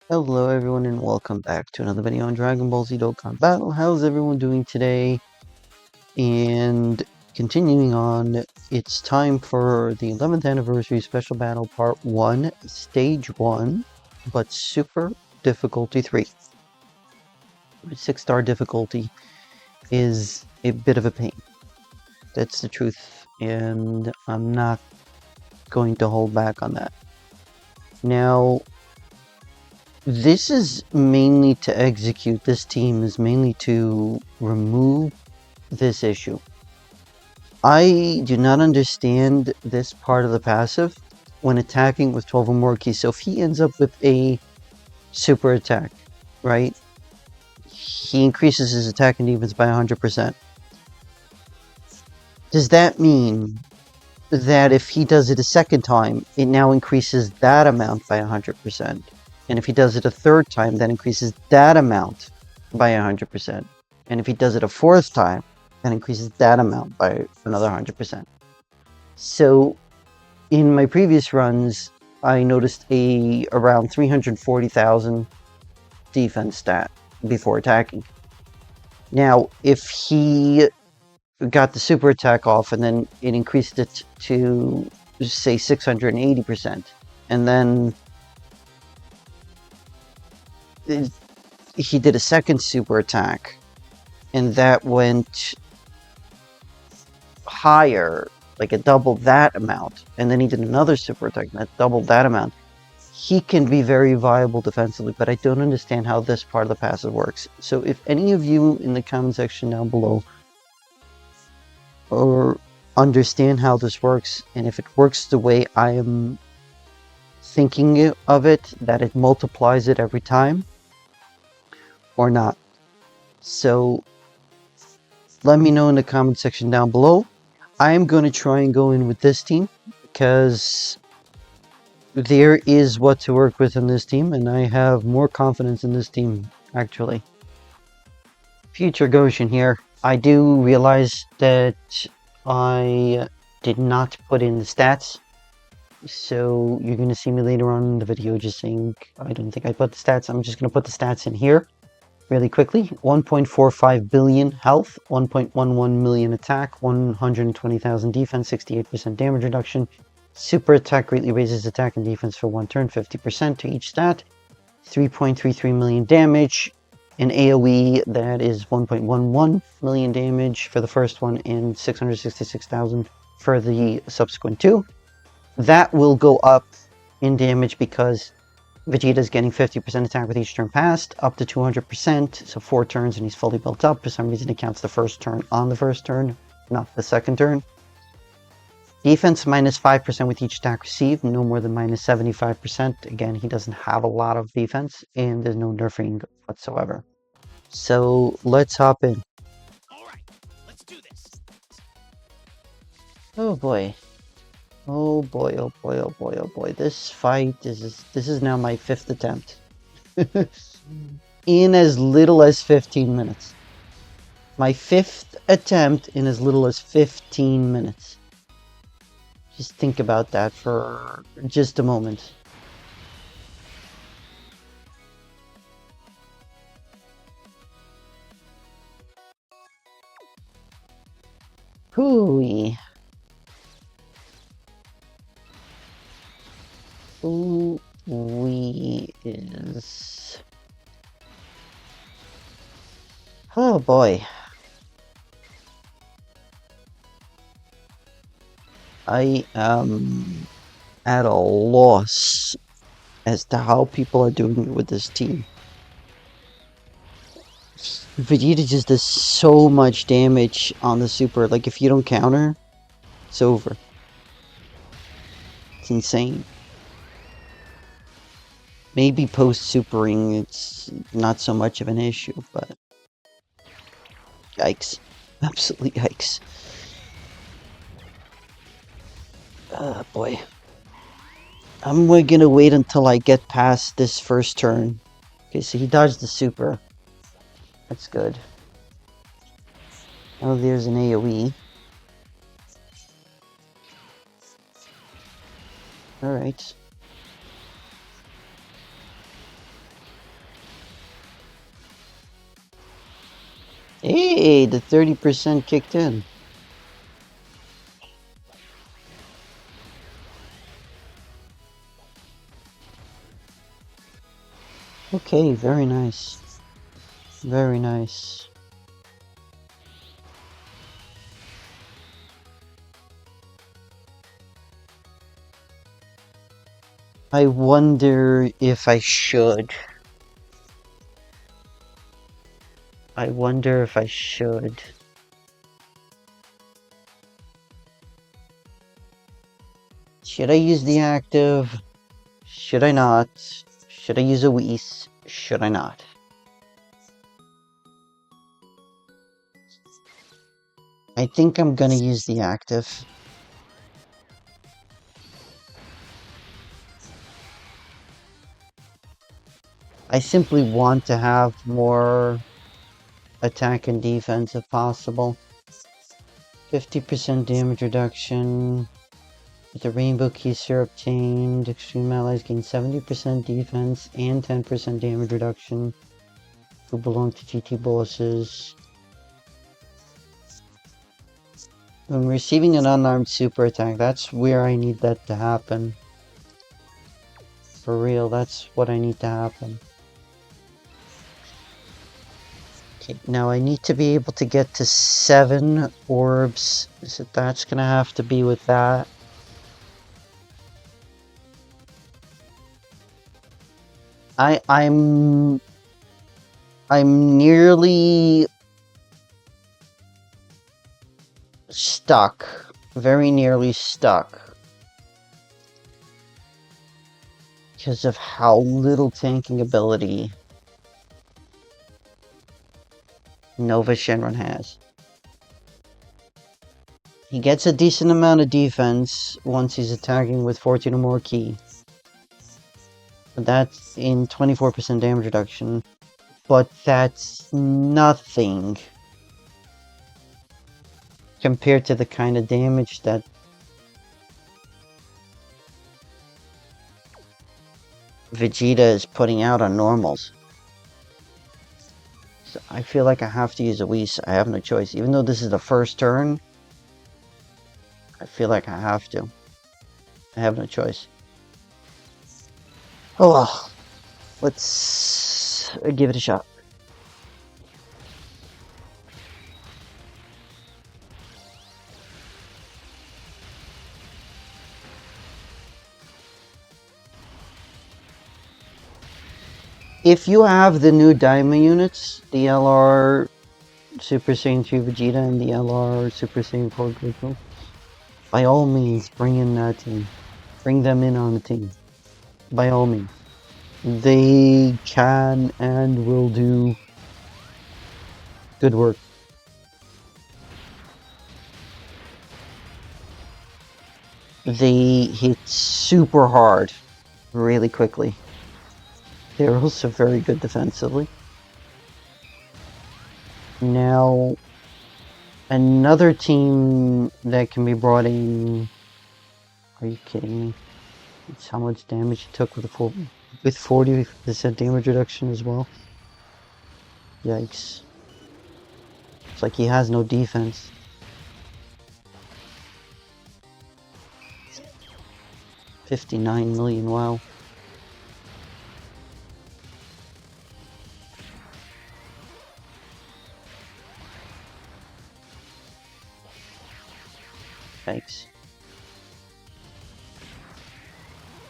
Hello everyone and welcome back to another video on Dragon Ball Z Dokkan Battle. How's everyone doing today? And continuing on, it's time for the 11th anniversary special battle part 1, stage 1, but super difficulty 3. 6-star difficulty is a bit of a pain. That's the truth, and I'm not going to hold back on that. Now, this is mainly to execute, this team is mainly to remove this issue. I do not understand this part of the passive when attacking with 12 or more keys. So if he ends up with a super attack, right? He increases his attack and defense by 100%. Does that mean that if he does it a second time, it now increases that amount by 100%? And if he does it a third time, that increases that amount by 100%. And if he does it a fourth time, that increases that amount by another 100%. So in my previous runs, I noticed around 340,000 defense stat before attacking. Now, if he got the super attack off and then it increased it to, say, 680%, and then he did a second super attack, and that went higher, like it doubled that amount, and then he did another super attack and that doubled that amount, he can be very viable defensively, but I don't understand how this part of the passive works. So if any of you in the comment section down below or understand how this works, and if it works the way I am thinking of it, that it multiplies it every time, or not. So let me know in the comment section down below. I am going to try and go in with this team, because there is what to work with in this team, and I have more confidence in this team, actually. Future Goshen here. I do realize that I did not put in the stats, so you're going to see me later on in the video just saying, I don't think I put the stats. I'm just going to put the stats in here really quickly. 1.45 billion health, 1.11 million attack, 120,000 defense, 68% damage reduction. Super attack greatly raises attack and defense for one turn, 50% to each stat. 3.33 million damage. An AoE that is 1.11 million damage for the first one and 666,000 for the subsequent two. That will go up in damage because Vegeta is getting 50% attack with each turn passed, up to 200%, so 4 turns and he's fully built up. For some reason it counts the first turn on the first turn, not the second turn. Defense minus 5% with each attack received, no more than minus 75%. Again, he doesn't have a lot of defense, and there's no nerfing whatsoever. So let's hop in. Alright, let's do this. Oh boy. Oh boy, oh boy, oh boy, oh boy. This fight this is now my 5th attempt. In as little as 15 minutes. My 5th attempt in as little as 15 minutes. Just think about that for just a moment. Hooey. Hooey is... Oh boy. I am at a loss as to how people are doing it with this team. Vegeta just does so much damage on the super. Like, if you don't counter, it's over. It's insane. Maybe post-supering, it's not so much of an issue, but... Yikes. Absolutely yikes. Boy. I'm gonna wait until I get past this first turn. Okay, so he dodged the super. That's good. Oh, there's an AoE. Alright. Hey, the 30% kicked in. Okay, very nice. Very nice. I wonder if I should. I wonder if I should. Should I use the active? Should I not? Should I use a Whis? Should I not? I think I'm gonna use the active. I simply want to have more attack and defense if possible. 50% damage reduction. With the Rainbow Keys are obtained, Extreme Allies gain 70% defense and 10% damage reduction who belong to GT bosses. When receiving an unarmed super attack, that's where I need that to happen. For real, that's what I need to happen. Okay, now I need to be able to get to 7 orbs, so that's gonna have to be with that. I'm nearly stuck. Very nearly stuck. Because of how little tanking ability Nova Shenron has. He gets a decent amount of defense once he's attacking with 14 or more ki. That's in 24% damage reduction. But that's nothing compared to the kind of damage that Vegeta is putting out on normals. So I feel like I have to use a Whis. I have no choice. Even though this is the first turn, I feel like I have to. I have no choice. Oh well. Let's give it a shot. If you have the new Daima units, the LR Super Saiyan 2 Vegeta and the LR Super Saiyan 4 Goku, by all means, bring in that team. Bring them in on the team. By all means. They can and will do good work. They hit super hard really quickly. They're also very good defensively. Now, another team that can be brought in. Are you kidding me? It's how much damage he took with 40% damage reduction as well. Yikes. It's like he has no defense. $59 million, wow. Yikes.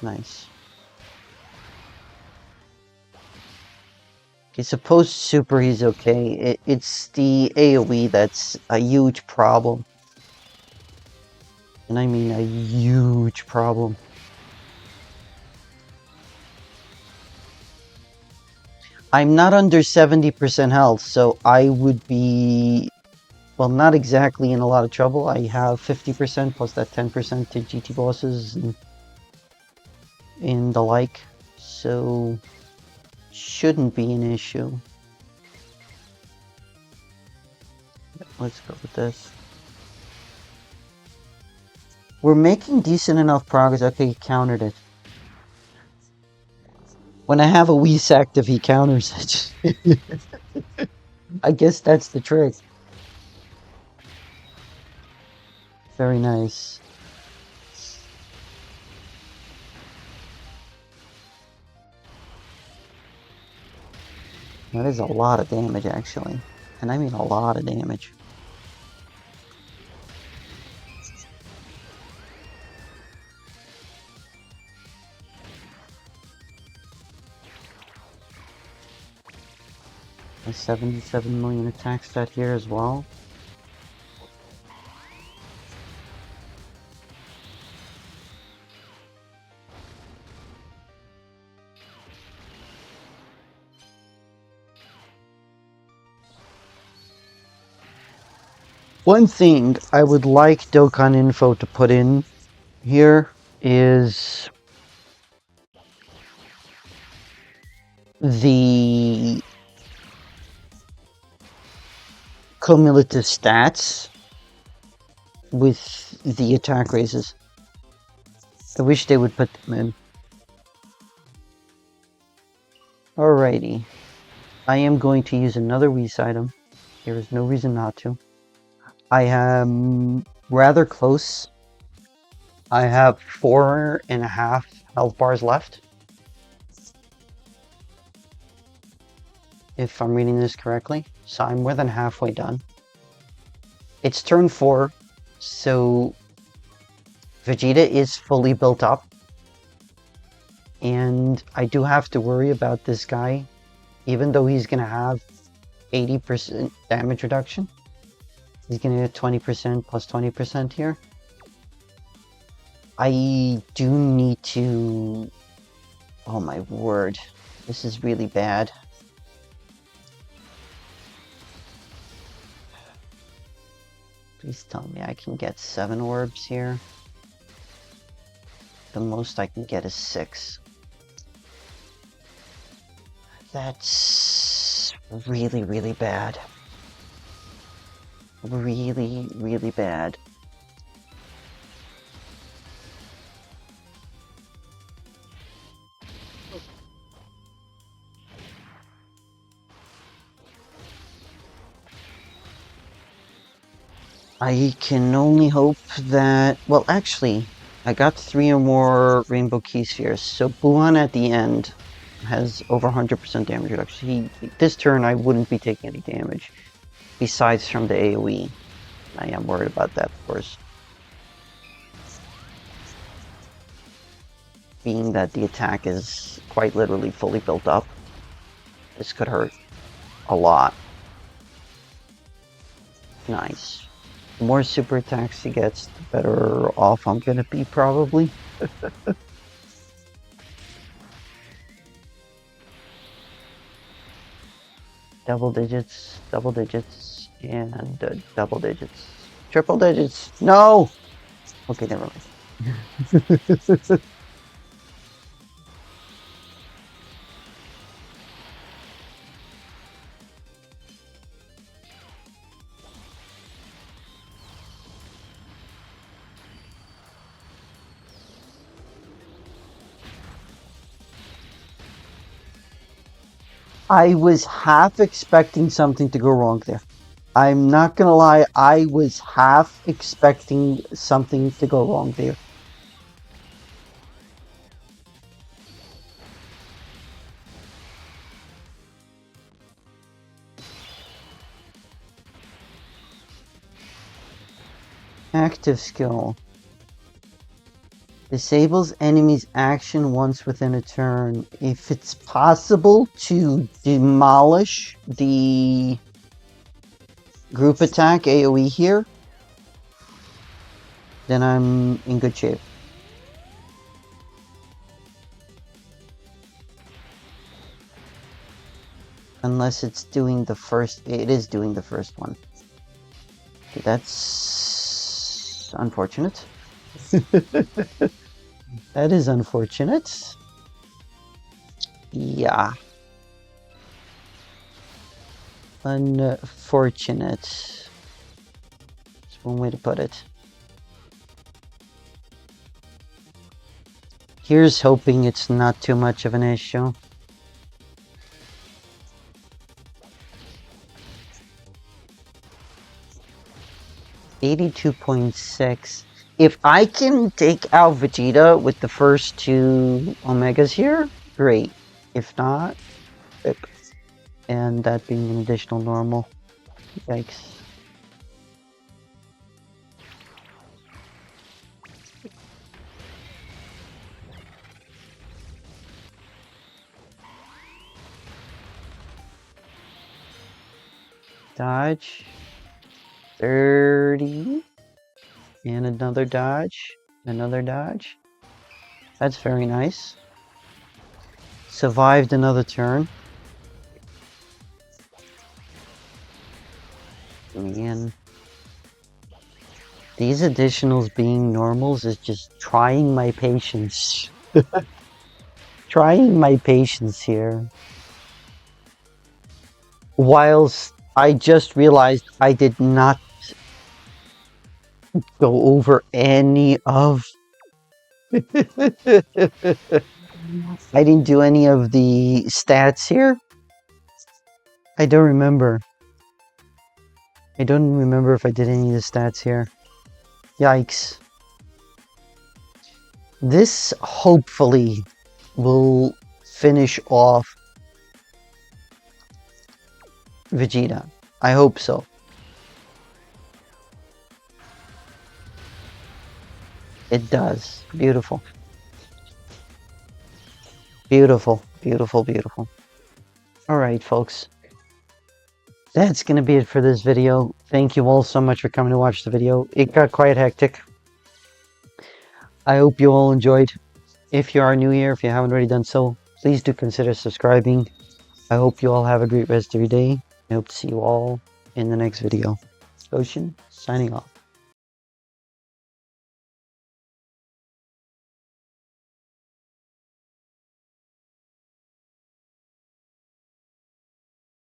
Nice. Okay, suppose super he's okay. It's the AoE that's a huge problem. And I mean a huge problem. I'm not under 70% health, so I would be, well, not exactly in a lot of trouble. I have 50% plus that 10% to GT bosses and the like, so shouldn't be an issue. Let's go with this. We're making decent enough progress. Okay, he countered it. When I have a Whis active, he counters it. I guess that's the trick. Very nice. That is a lot of damage, actually. And I mean a lot of damage. A 77 million attack stat here as well. One thing I would like Dokkan Info to put in here is the cumulative stats with the attack raises. I wish they would put them in. Alrighty. I am going to use another Whis item. There is no reason not to. I am rather close. I have 4.5 health bars left. If I'm reading this correctly. So I'm more than halfway done. It's turn 4, so Vegeta is fully built up. And I do have to worry about this guy, even though he's going to have 80% damage reduction. He's going to get 20% plus 20% here. I do need to... Oh my word. This is really bad. Please tell me I can get 7 orbs here. The most I can get is 6. That's really, really bad. Really, really bad. I can only hope that... Well, actually, I got 3 or more Rainbow Key Spheres, so Buon at the end has over 100% damage reduction. This turn, I wouldn't be taking any damage, besides from the AoE. I am worried about that, of course. Being that the attack is quite literally fully built up, this could hurt a lot. Nice. The more super attacks he gets, the better off I'm gonna be, probably. Double digits, and double digits. Triple digits! No! Okay, never mind. I was half expecting something to go wrong there. I'm not gonna lie, I was half expecting something to go wrong there. Active skill. Disables enemy's action once within a turn. If it's possible to demolish the group attack AoE here, then I'm in good shape. Unless it's doing the first... It is doing the first one. Okay, that's unfortunate. That is unfortunate. Yeah. Unfortunate. That's one way to put it. Here's hoping it's not too much of an issue. 82.6. If I can take out Vegeta with the first two Omegas here, great. If not, and that being an additional normal. Yikes. Dodge. 30. And another dodge. Another dodge. That's very nice. Survived another turn. Man. These additionals being normals is just trying my patience. Trying my patience here. Whilst I just realized I did not go over any of... I didn't do any of the stats here. I don't remember. I don't remember if I did any of the stats here. Yikes. This hopefully will finish off Vegeta. I hope so. It does. Beautiful. Beautiful, beautiful, beautiful. Alright, folks. That's going to be it for this video. Thank you all so much for coming to watch the video. It got quite hectic. I hope you all enjoyed. If you are new here, if you haven't already done so, please do consider subscribing. I hope you all have a great rest of your day. I hope to see you all in the next video. Ocean, signing off.